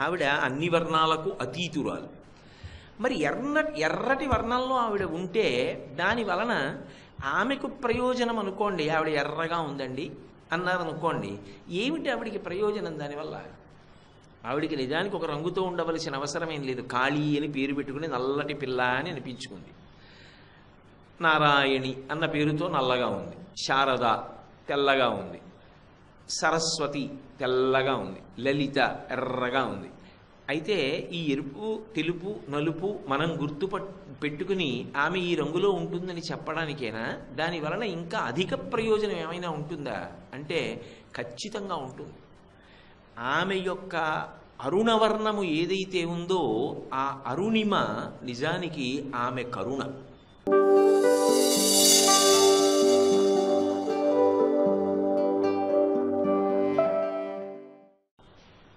ఆవిడ అన్ని వర్ణాలకు అతీతురాలు. మరి ఎర్రటి వర్ణంలో ఆవిడ ఉంటే దాని వలన ఆమెకు ప్రయోజనం అనుకోండి, ఆవిడ ఎర్రగా ఉందండి అన్నారనుకోండి, ఏమిటి ఆవిడికి ప్రయోజనం దానివల్ల? ఆవిడికి నిజానికి ఒక రంగుతో ఉండవలసిన అవసరం ఏం లేదు. కాళీ అని పేరు పెట్టుకుని నల్లటి పిల్ల అని అనిపించుకుంది. నారాయణి అన్న పేరుతో నల్లగా ఉంది, శారద తెల్లగా ఉంది, సరస్వతి తెల్లగా ఉంది, లలిత ఎర్రగా ఉంది. అయితే ఈ ఎరుపు, తెలుపు, నలుపు మనం పెట్టుకుని ఆమె ఈ రంగులో ఉంటుందని చెప్పడానికేనా? దాని వలన ఇంకా అధిక ప్రయోజనం ఏమైనా ఉంటుందా అంటే ఖచ్చితంగా ఉంటుంది. ఆమె యొక్క అరుణవర్ణము ఏదైతే ఉందో ఆ అరుణిమ నిజానికి ఆమె కరుణ.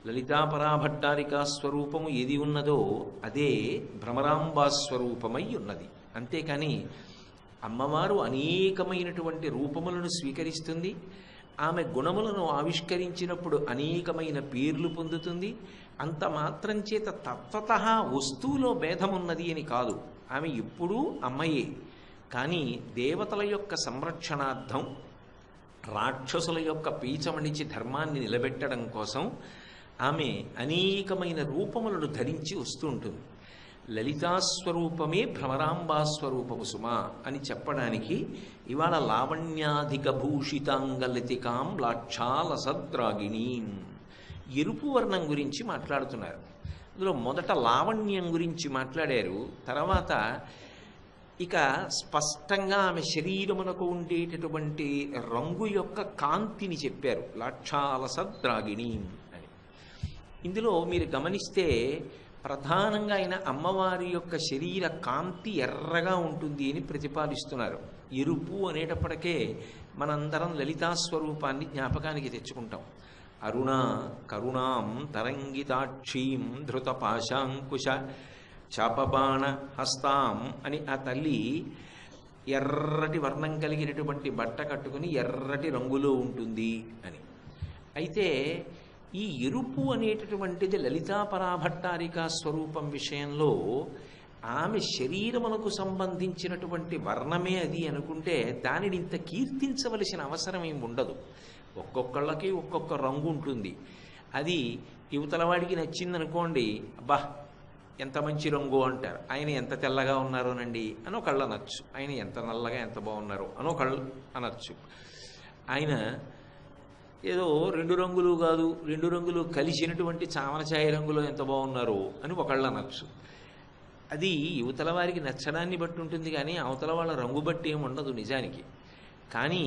లలితాపరాభట్టారికా స్వరూపము ఏది ఉన్నదో అదే భ్రమరాంబా స్వరూపమై ఉన్నది. అంతేకాని అమ్మవారు అనేకమైనటువంటి రూపములను స్వీకరిస్తుంది. ఆమె గుణములను ఆవిష్కరించినప్పుడు అనేకమైన పేర్లు పొందుతుంది. అంత మాత్రం చేత తత్వతః వస్తువులో భేదమున్నది అని కాదు. ఆమె ఎప్పుడూ అమ్మయే. కానీ దేవతల యొక్క సంరక్షణార్థం, రాక్షసుల యొక్క పీచమణిచి ధర్మాన్ని నిలబెట్టడం కోసం ఆమె అనేకమైన రూపములను ధరించి వస్తూ ఉంటుంది. లలితాస్వరూపమే భ్రమరాంబాస్వరూపము సుమా అని చెప్పడానికి ఇవాళ లావణ్యాధిక భూషితాంగలతికాం లాక్షాలసద్రాగిణీం ఎరుపు వర్ణం గురించి మాట్లాడుతున్నారు. అందులో మొదట లావణ్యం గురించి మాట్లాడారు. తర్వాత ఇక స్పష్టంగా ఆమె శరీరమునకు ఉండేటటువంటి రంగు యొక్క కాంతిని చెప్పారు, లాక్షాలసద్రాగిణీం అని. ఇందులో మీరు గమనిస్తే ప్రధానంగా ఆయన అమ్మవారి యొక్క శరీర కాంతి ఎర్రగా ఉంటుంది అని ప్రతిపాదిస్తున్నారు. ఎరుపు అనేటప్పటికే మనందరం లలితాస్వరూపాన్ని జ్ఞాపకానికి తెచ్చుకుంటాం. అరుణ కరుణాం తరంగితాక్షీం ధృత పాశాంకుశ చాపబాణ హస్తాం అని ఆ తల్లి ఎర్రటి వర్ణం కలిగినటువంటి బట్ట కట్టుకుని ఎర్రటి రంగులో ఉంటుంది అని. అయితే ఈ ఎరుపు అనేటటువంటిది లలితాపరాభట్టారికా స్వరూపం విషయంలో ఆమె శరీరమునకు సంబంధించినటువంటి వర్ణమే అది అనుకుంటే దానిని ఇంత కీర్తించవలసిన అవసరం ఏమి ఉండదు. ఒక్కొక్కళ్ళకి ఒక్కొక్క రంగు ఉంటుంది. అది యువతలవాడికి నచ్చిందనుకోండి, అబ్బా ఎంత మంచి రంగు అంటారు. ఆయన ఎంత తెల్లగా ఉన్నారోనండి అని ఒకళ్ళు అనొచ్చు. ఆయన ఎంత నల్లగా ఎంత బాగున్నారో అని ఒకళ్ళు అనొచ్చు. ఆయన ఏదో రెండు రంగులు కాదు, రెండు రంగులు కలిసినటువంటి చామనఛాయ రంగులో ఎంత బాగున్నారో అని ఒకళ్ళు అనొచ్చు. అది యువతల వారికి నచ్చడాన్ని బట్టి ఉంటుంది, కానీ అవతల వాళ్ళ రంగు బట్టి ఏమి ఉండదు నిజానికి. కానీ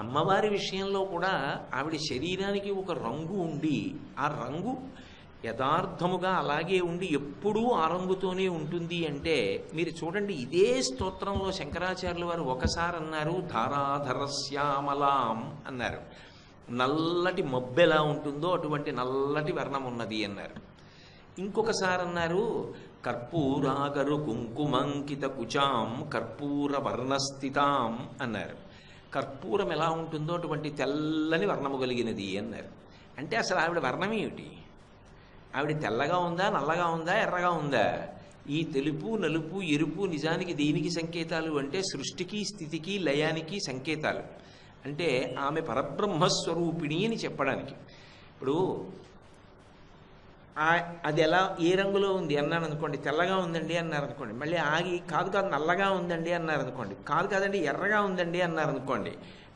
అమ్మవారి విషయంలో కూడా ఆవిడ శరీరానికి ఒక రంగు ఉండి ఆ రంగు యథార్థముగా అలాగే ఉండి ఎప్పుడూ ఆ రంగుతోనే ఉంటుంది అంటే మీరు చూడండి, ఇదే స్తోత్రంలో శంకరాచార్యుల వారు ఒకసారి అన్నారు ధారాధరశ్యామలాం అన్నారు. నల్లటి మబ్బు ఎలా ఉంటుందో అటువంటి నల్లటి వర్ణం ఉన్నది అన్నారు. ఇంకొకసారి అన్నారు కర్పూరాగరు కుంకుమంకిత కుచాం కర్పూర వర్ణస్థితాం అన్నారు. కర్పూరం ఎలా ఉంటుందో అటువంటి తెల్లని వర్ణము కలిగినది అన్నారు. అంటే అసలు ఆవిడ వర్ణం ఏమిటి? ఆవిడ తెల్లగా ఉందా, నల్లగా ఉందా, ఎర్రగా ఉందా? ఈ తెలుపు, నలుపు, ఎరుపు నిజానికి దేనికి సంకేతాలు అంటే సృష్టికి, స్థితికి, లయానికి సంకేతాలు. అంటే ఆమె పరబ్రహ్మస్వరూపిణి అని చెప్పడానికి. ఇప్పుడు అది ఎలా ఏ రంగులో ఉంది అన్నాను అనుకోండి, తెల్లగా ఉందండి అన్నారు అనుకోండి, మళ్ళీ ఆగి కాదు కాదు నల్లగా ఉందండి అన్నారు అనుకోండి, కాదు కాదండి ఎర్రగా ఉందండి అన్నారు అనుకోండి,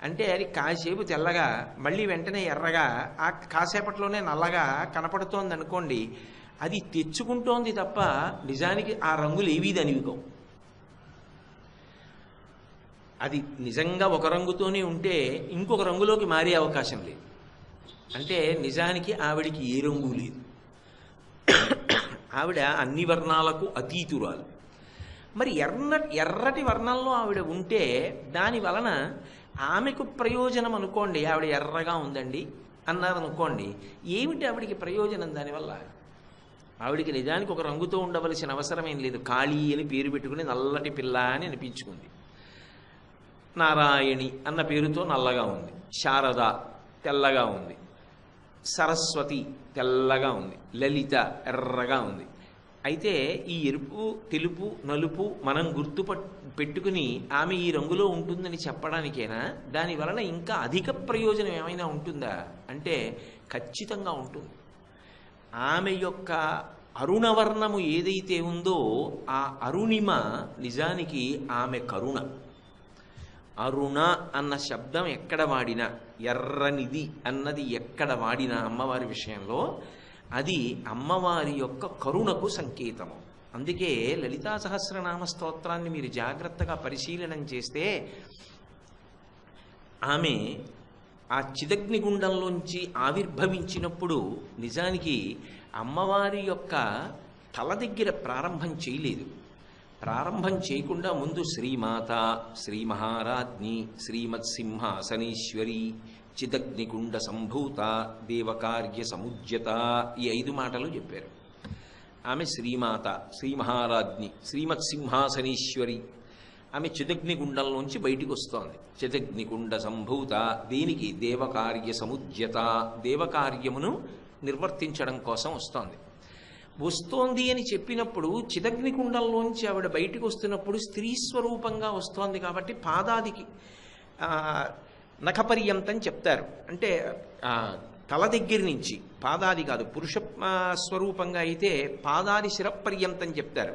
అంటే అది కాసేపు తెల్లగా మళ్ళీ వెంటనే ఎర్రగా ఆ కాసేపట్లోనే నల్లగా కనపడుతోంది అనుకోండి, అది తెచ్చుకుంటోంది తప్ప నిజానికి ఆ రంగులు ఏవీ దానివికవు. అది నిజంగా ఒక రంగుతోనే ఉంటే ఇంకొక రంగులోకి మారే అవకాశం లేదు. అంటే నిజానికి ఆవిడికి ఏ రంగు లేదు. ఆవిడ అన్ని వర్ణాలకు అతీతురాలు. మరి ఎర్రటి వర్ణంలో ఆవిడ ఉంటే దాని వలన ఆమెకు ప్రయోజనం అనుకోండి, ఆవిడ ఎర్రగా ఉందండి అన్నారనుకోండి, ఏమిటి ఆవిడికి ప్రయోజనం దానివల్ల? ఆవిడికి నిజానికి ఒక రంగుతో ఉండవలసిన అవసరం ఏం లేదు. కాళీ అని పేరు పెట్టుకుని నల్లటి పిల్ల అని అనిపించుకుంది. నారాయణి అన్న పేరుతో నల్లగా ఉంది, శారద తెల్లగా ఉంది, సరస్వతి తెల్లగా ఉంది, లలిత ఎర్రగా ఉంది. అయితే ఈ ఎరుపు, తెలుపు, నలుపు మనం పెట్టుకుని ఆమె ఈ రంగులో ఉంటుందని చెప్పడానికేనా? దాని వలన ఇంకా అధిక ప్రయోజనం ఏమైనా ఉంటుందా అంటే ఖచ్చితంగా ఉంటుంది. ఆమె యొక్క అరుణవర్ణము ఏదైతే ఉందో ఆ అరుణిమ నిజానికి ఆమె కరుణ. అరుణ అన్న శబ్దం ఎక్కడ వాడినా, ఎర్రనిది అన్నది ఎక్కడ వాడినా అమ్మవారి విషయంలో అది అమ్మవారి యొక్క కరుణకు సంకేతము. అందుకే లలితా సహస్రనామ స్తోత్రాన్ని మీరు జాగ్రత్తగా పరిశీలనం చేస్తే ఆమె ఆ చిదగ్నిగుండంలోంచి ఆవిర్భవించినప్పుడు నిజానికి అమ్మవారి యొక్క తల దగ్గర ప్రారంభం చేయలేదు. ప్రారంభం చేయకుండా ముందు శ్రీమాత, శ్రీ మహారాజ్ఞి, శ్రీమత్సింహాసనేశ్వరి, చిదగ్నికుండ సంభూత, దేవకార్య సముజ్యత, ఈ 5 మాటలు చెప్పారు. ఆమె శ్రీమాత, శ్రీ మహారాజ్ఞి, శ్రీమత్సింహాసనేశ్వరి. ఆమె చిదగ్నిగుండంలోంచి బయటికి వస్తోంది. చిదగ్నికుండ సంభూత, దేనికి? దేవకార్య సముజ్యత, దేవకార్యమును నిర్వర్తించడం కోసం వస్తోంది. వస్తోంది అని చెప్పినప్పుడు చిదగ్నికుండంలోంచి ఆవిడ బయటికి వస్తున్నప్పుడు స్త్రీ స్వరూపంగా వస్తోంది కాబట్టి పాదాదికి నఖపర్యంతం చెప్తారు. అంటే తల దగ్గర నుంచి, పాదాది కాదు, పురుష స్వరూపంగా అయితే పాదాది శిరపర్యంతం చెప్తారు.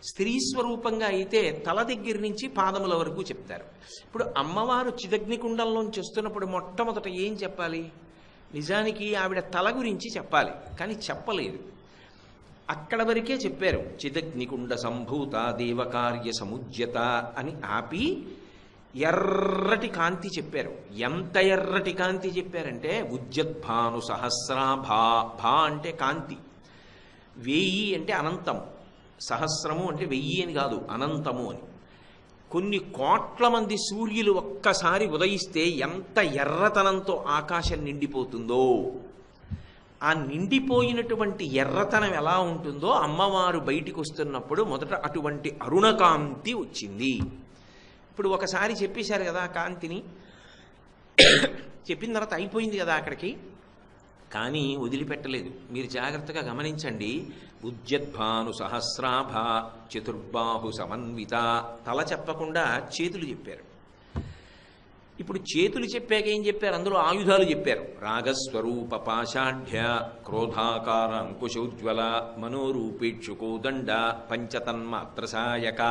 స్త్రీ స్వరూపంగా అయితే తల దగ్గర నుంచి పాదముల వరకు చెప్తారు. ఇప్పుడు అమ్మవారు చిదగ్నికుండంలోంచి వస్తున్నప్పుడు మొట్టమొదట ఏం చెప్పాలి? నిజానికి ఆవిడ తల గురించి చెప్పాలి, కానీ చెప్పలేదు. అక్కడ వరకే చెప్పారు. చిదగ్నికుండ సంభూత దేవకార్య సముజ్యత అని ఆపి ఎర్రటి కాంతి చెప్పారు. ఎంత ఎర్రటి కాంతి చెప్పారంటే ఉజ్జద్భాను సహస్రాభా. భా అంటే కాంతి, 1000 అంటే అనంతం, సహస్రము అంటే 1000 అని కాదు, అనంతము అని. కొన్ని కోట్ల మంది సూర్యులు ఒక్కసారి ఉదయిస్తే ఎంత ఎర్రతనంతో ఆకాశం నిండిపోతుందో, ఆ నిండిపోయినటువంటి ఎర్రతనం ఎలా ఉంటుందో అమ్మవారు బయటికి వస్తున్నప్పుడు మొదట అటువంటి అరుణకాంతి వచ్చింది. ఇప్పుడు ఒకసారి చెప్పేశారు కదా కాంతిని, చెప్పిన తర్వాత అయిపోయింది కదా అక్కడికి, కానీ వదిలిపెట్టలేదు. మీరు జాగ్రత్తగా గమనించండి. ఉజ్జద్భాను సహస్రాభ చతుర్బాహు సమన్విత. తల చెప్పకుండా చేతులు చెప్పారు. ఇప్పుడు చేతులు చెప్పాక ఏం చెప్పారు? అందులో ఆయుధాలు చెప్పారు. రాగస్వరూప పాషాఢ్య, క్రోధాకార అంకుశోజ్వల, మనోరూపేక్షుకోదండ, పంచతన్మాత్ర సాయక.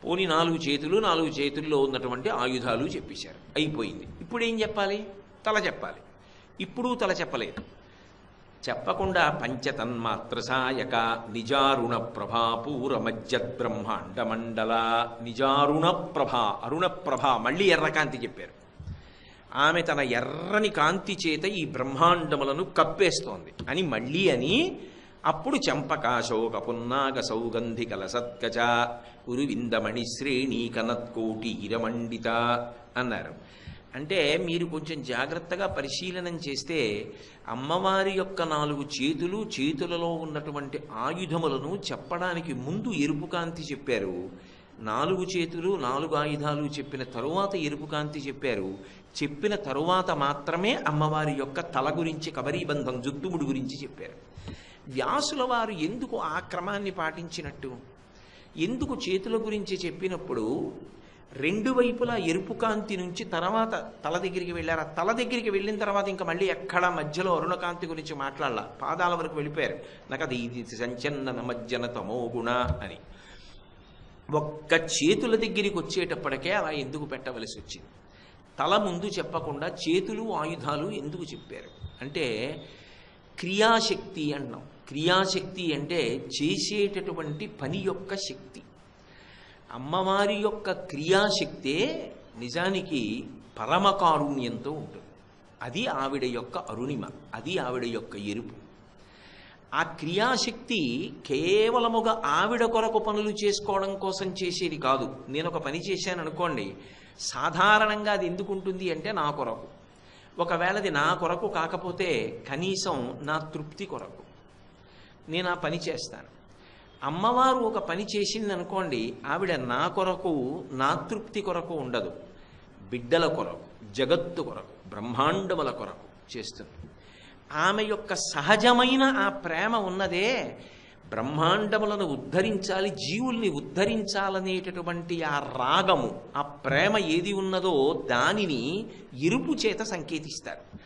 పోని 4 చేతులు, 4 చేతుల్లో ఉన్నటువంటి ఆయుధాలు చెప్పేశారు. అయిపోయింది. ఇప్పుడు ఏం చెప్పాలి? తల చెప్పాలి. ఇప్పుడు తల చెప్పలేదు. చెప్పకుండా పంచతన్మాత్ర సాయక, నిజారుణ ప్రభా పూర మజ్జద్బ్రహ్మాండ మండల. నిజారుణ ప్రభ, అరుణ ప్రభ, మళ్ళీ ఎర్రకాంతి చెప్పారు. ఆమె తన ఎర్రని కాంతి చేత ఈ బ్రహ్మాండములను కప్పేస్తోంది అని మళ్ళీ అని. అప్పుడు చంపకాశోక పున్నాగ సౌగంధికల సత్కచ ఉరువిందమణి శ్రేణీ కనత్కోటి ఇరమండిత అన్నారు. అంటే మీరు కొంచెం జాగ్రత్తగా పరిశీలనం చేస్తే అమ్మవారి యొక్క 4 చేతులు, చేతులలో ఉన్నటువంటి ఆయుధములను చెప్పడానికి ముందు ఎరుపు కాంతి చెప్పారు. 4 చేతులు 4 ఆయుధాలు చెప్పిన తరువాత ఎరుపు కాంతి చెప్పారు. చెప్పిన తరువాత మాత్రమే అమ్మవారి యొక్క తల గురించి, కబరీబంధం, జుత్తుముడు గురించి చెప్పారు. వ్యాసుల వారు ఎందుకు ఆ క్రమాన్ని పాటించినట్టు? ఎందుకు చేతుల గురించి చెప్పినప్పుడు 2 వైపులా ఎరుపు కాంతి నుంచి తర్వాత తల దగ్గరికి వెళ్ళారు. ఆ తల దగ్గరికి వెళ్ళిన తర్వాత ఇంకా మళ్ళీ ఎక్కడా మధ్యలో అరుణకాంతి గురించి మాట్లాడాల, పాదాల వరకు వెళ్ళిపోయారు. నాకు అది ఇది సంచన్న మజ్జన తమో గుణ అని. ఒక్క చేతుల దగ్గరికి వచ్చేటప్పటికే అలా ఎందుకు పెట్టవలసి వచ్చింది? తల ముందు చెప్పకుండా చేతులు, ఆయుధాలు ఎందుకు చెప్పారు అంటే క్రియాశక్తి అన్నాం. క్రియాశక్తి అంటే చేసేటటువంటి పని యొక్క శక్తి. అమ్మవారి యొక్క క్రియాశక్తే నిజానికి పరమకారుణ్యంతో ఉంటుంది. అది ఆవిడ యొక్క అరుణిమ, అది ఆవిడ యొక్క ఎరుపు. ఆ క్రియాశక్తి కేవలముగా ఆవిడ కొరకు పనులు చేసుకోవడం కోసం చేసేది కాదు. నేను ఒక పని చేశాను అనుకోండి, సాధారణంగా అది ఎందుకు ఉంటుంది అంటే నా కొరకు. ఒకవేళ అది నా కొరకు కాకపోతే కనీసం నా తృప్తి కొరకు నేను ఆ పని చేస్తాను. అమ్మవారు ఒక పని చేసింది అనుకోండి, ఆవిడ నా కొరకు, నా తృప్తి కొరకు ఉండదు, బిడ్డల కొరకు, జగత్తు కొరకు, బ్రహ్మాండముల కొరకు చేస్తుంది. ఆమె యొక్క సహజమైన ఆ ప్రేమ ఉన్నదే, బ్రహ్మాండములను ఉద్ధరించాలి, జీవుల్ని ఉద్ధరించాలనేటటువంటి ఆ రాగము, ఆ ప్రేమ ఏది ఉన్నదో దానిని ఎరుపు చేత సంకేతిస్తారు.